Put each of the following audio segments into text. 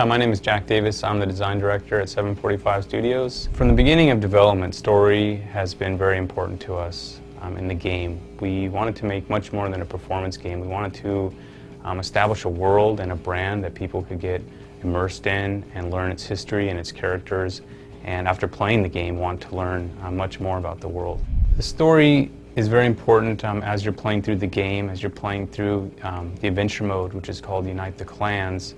My name is Jack Davis. I'm the design director at 745 Studios. From the beginning of development, story has been very important to us in the game. We wanted to make much more than a performance game. We wanted to establish a world and a brand that people could get immersed in and learn its history and its characters, and after playing the game, want to learn much more about the world. The story is very important as you're playing through the game, as you're playing through the adventure mode, which is called Unite the Clans.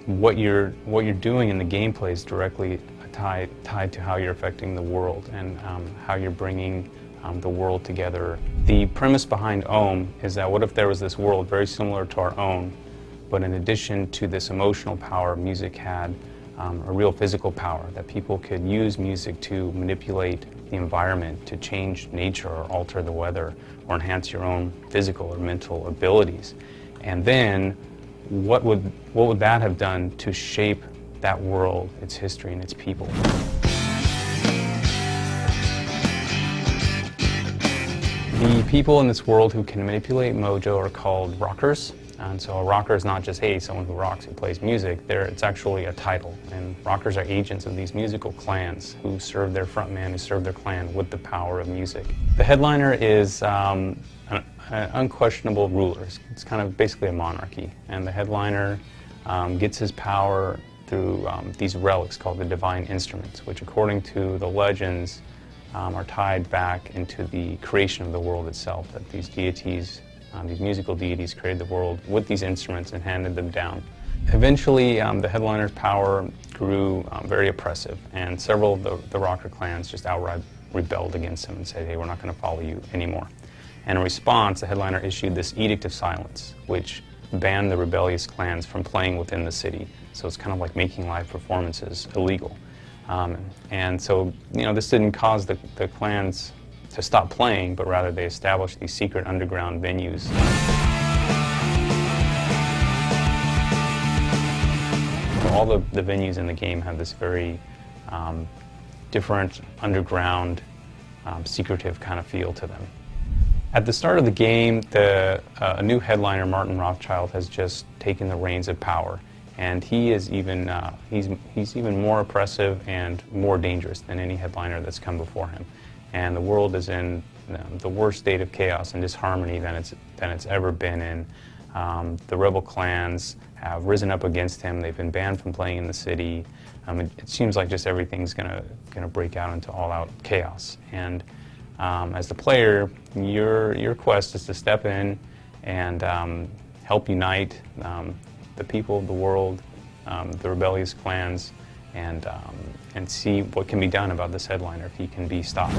What you're doing in the gameplay is directly tied to how you're affecting the world and how you're bringing the world together. The premise behind Ohm is that what if there was this world very similar to our own, but in addition to this emotional power, music had a real physical power, that people could use music to manipulate the environment, to change nature or alter the weather or enhance your own physical or mental abilities. And then what would that have done to shape that world, its history, and its people? The people in this world who can manipulate Mojo are called rockers. And so a rocker is not just, hey, someone who rocks, who plays music. It's actually a title. And rockers are agents of these musical clans who serve their frontman, who serve their clan with the power of music. The headliner is an unquestionable ruler. It's kind of basically a monarchy. And the headliner gets his power through these relics called the divine instruments, which according to the legends are tied back into the creation of the world itself, that these deities, these musical deities created the world with these instruments and handed them down. Eventually, the headliner's power grew very oppressive, and several of the rocker clans just outright rebelled against him and said, hey, we're not going to follow you anymore. And in response, the headliner issued this Edict of Silence, which banned the rebellious clans from playing within the city. So it's kind of like making live performances illegal. And so, this didn't cause the clans to stop playing, but rather they established these secret underground venues. All the venues in the game have this very different underground, secretive kind of feel to them. At the start of the game, a new headliner, Martin Rothschild, has just taken the reins of power, and he is even he's even more oppressive and more dangerous than any headliner that's come before him. And the world is in the worst state of chaos and disharmony than it's ever been in. The rebel clans have risen up against him. They've been banned from playing in the city. It seems like just everything's gonna break out into all-out chaos. And as the player, your quest is to step in and help unite the people of the world, the rebellious clans, and see what can be done about this headliner if he can be stopped.